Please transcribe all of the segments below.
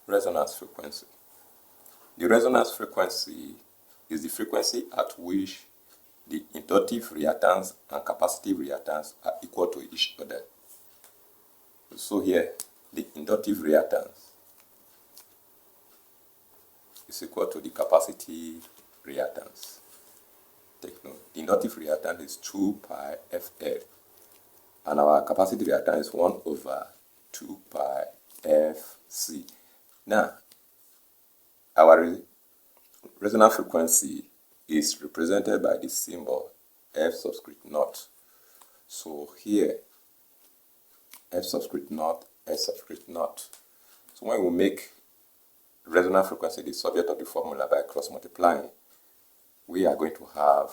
Resonance frequency. The resonance frequency is the frequency at which the inductive reactance and capacitive reactance are equal to each other. So here, the inductive reactance is equal to the capacitive reactance. Take note, the inductive reactance is 2 pi Fl, and our capacitive reactance is 1 over 2 pi Fc. Now, our resonance frequency is represented by the symbol F subscript naught. So here, F subscript naught, F subscript naught. So when we make resonance frequency the subject of the formula by cross multiplying, we are going to have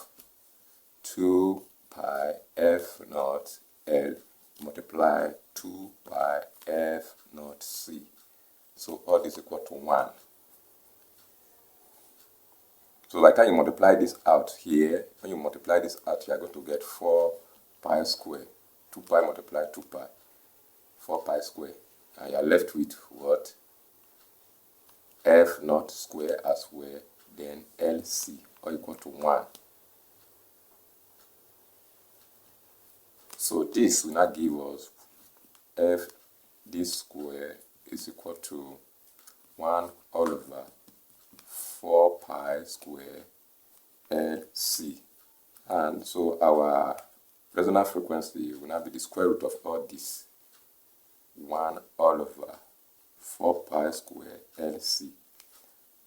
2 pi F naught L multiply 2 pi F naught C. So all is equal to 1. So by the time you multiply this out here, when you multiply this out, you are going to get 4 pi square. 2 pi multiply 2 pi. 4 pi square. And you are left with what? F naught square as well, then LC, or equal to 1. So this will not give us F this square is equal to 1 all over 4 pi square LC. And so our resonance frequency will now be the square root of all this. 1 all over 4 pi square LC.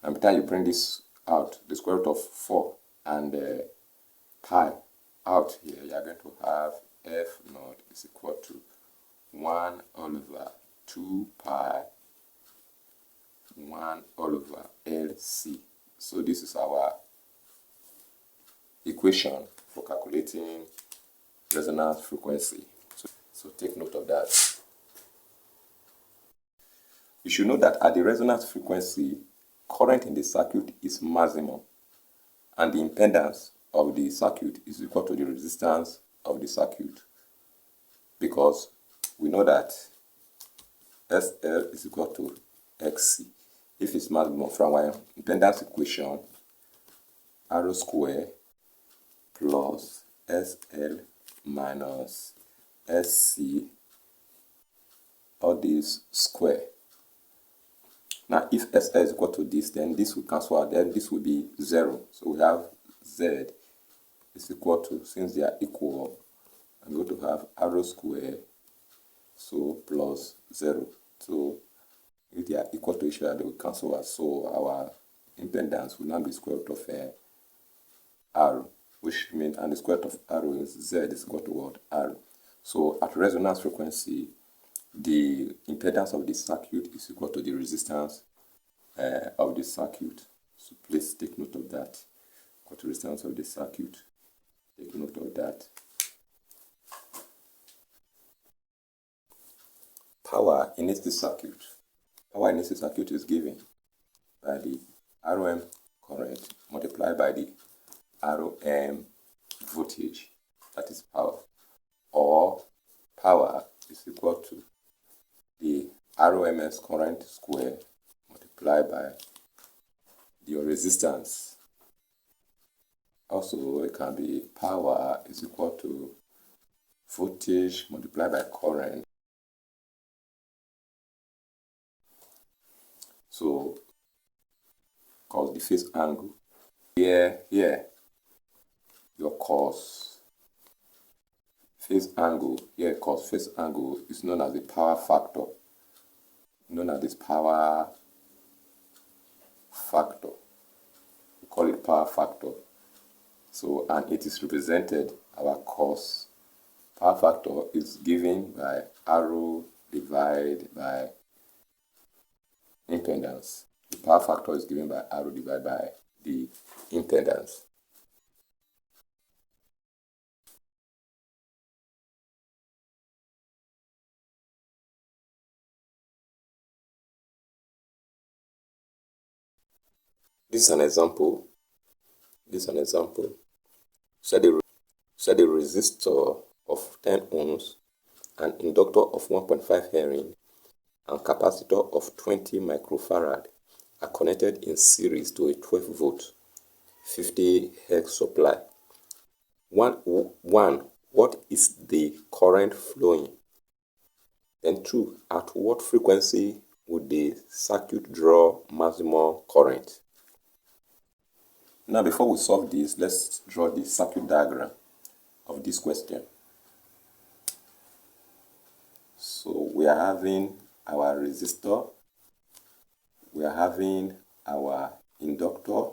And by the time you bring this out, the square root of 4 and pi out here, you are going to have F naught is equal to 1 all over 2 pi 1 all over LC. So this is our equation for calculating resonance frequency. So take note of that. You should know that at the resonance frequency, current in the circuit is maximum, and the impedance of the circuit is equal to the resistance of the circuit, because we know that SL is equal to XC. If it's maximum, from our impedance equation, R square plus SL minus SC, all this square. Now, if SL is equal to this, then this will cancel out, then this will be 0. So we have Z is equal to, since they are equal, I'm going to have R square, so plus 0. So if they are equal to each other, they will cancel out. So our impedance will now be square root of R, which means, and the square root of R is Z is equal to what? R. So at resonance frequency, the impedance of the circuit is equal to the resistance of the circuit. So please take note of that. Equal to resistance of the circuit. Take note of that. Power in AC circuit. Power in AC circuit is given by the ROM current multiplied by the ROM voltage. That is power. Or power is equal to the ROMS current square multiplied by your resistance. Also, it can be power is equal to voltage multiplied by current. So, cos the phase angle. Here, your cos phase angle, cos phase angle is known as the power factor. Known as this power factor. We call it power factor. So, and it is represented, our cos power factor is given by RO divided by impedance. The power factor is given by RO divided by the impedance. This is an example. Set a resistor of 10 ohms, an inductor of 1.5 Henry, and capacitor of 20 microfarad are connected in series to a 12 volt 50 Hz supply. One, what is the current flowing? Then 2, at what frequency would the circuit draw maximum current? Now, before we solve this, let's draw the circuit diagram of this question. So we are having our resistor, we are having our inductor,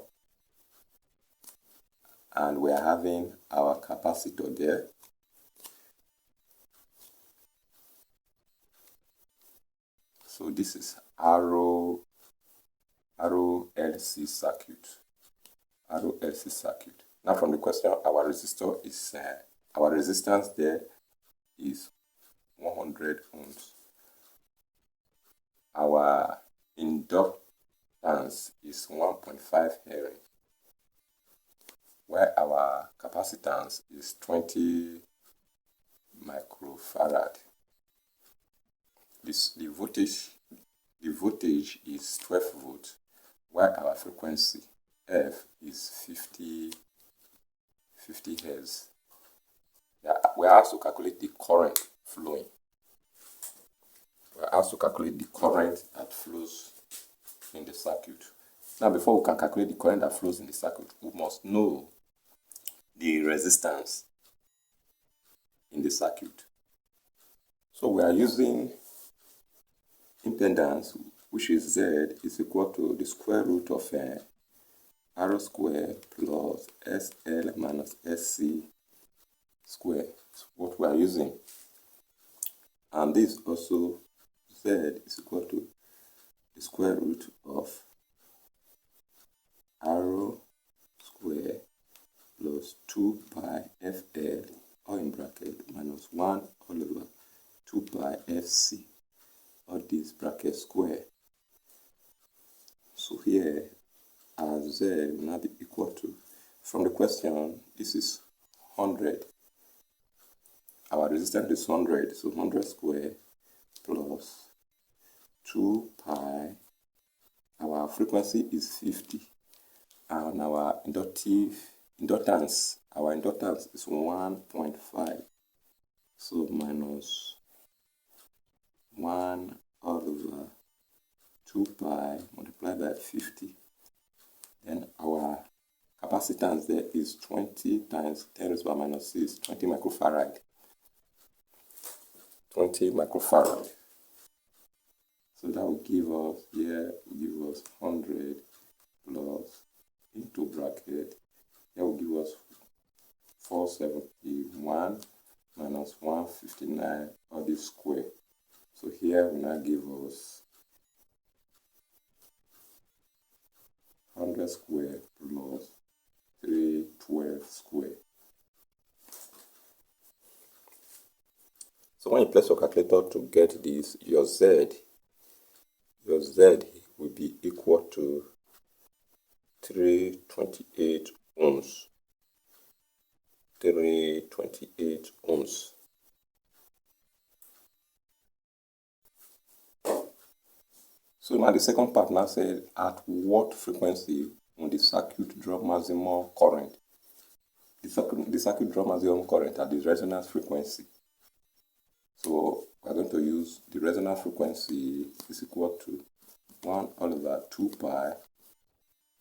and we are having our capacitor there. So this is RLC circuit. RLC circuit. Now from the question, our resistor is our resistance there is 100 ohms. Our inductance is 1.5 Henry, where our capacitance is 20 microfarad. The voltage is 12 volts, while our frequency F is 50 Hz. We are asked to calculate the current flowing. We are asked to calculate the current that flows in the circuit. Now, before we can calculate the current that flows in the circuit, we must know the resistance in the circuit. So we are using impedance, which is Z, is equal to the square root of R square plus SL minus SC square. That's what we are using. And this also, Z is equal to the square root of R square plus 2 pi FL, or in bracket, minus 1 all over 2 pi FC, or this bracket square. So here, as Z will now be equal to, from the question, this is 100. Our resistance is 100, so 100 square plus 2 pi. Our frequency is 50, and our inductance is 1.5. So minus 1 all over 2 pi multiplied by 50. Then our capacitance there is 20 times 10 raised to the power minus 6, 20 microfarad. 20 microfarad. So that will give us, here will give us 100 plus into bracket, here will give us 471 minus 159, all this square. So here will now give us 100 square plus 312 square. So when you place your calculator to get this, your Z will be equal to 328 ohms. 328 ohms. So now the second part now says, at what frequency will the circuit draw maximum current? The circuit draw maximum current at the resonance frequency. So we're going to use the resonance frequency is equal to 1 all over 2 pi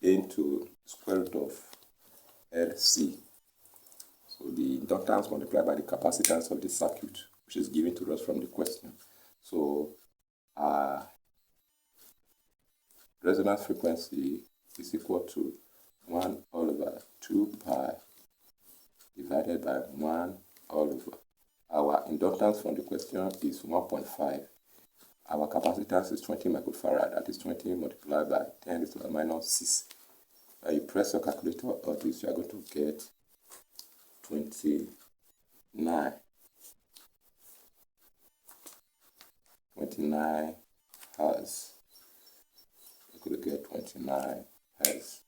into square root of LC. So the inductance multiplied by the capacitance of the circuit, which is given to us from the question. So resonance frequency is equal to 1 all over 2 pi divided by 1 all over. Our inductance from the question is 1.5. Our capacitance is 20 microfarad. That is 20 multiplied by 10 to the minus 6. When you press your calculator on this, you are going to get 29. 29 Hertz. You're going to get 29 Hertz.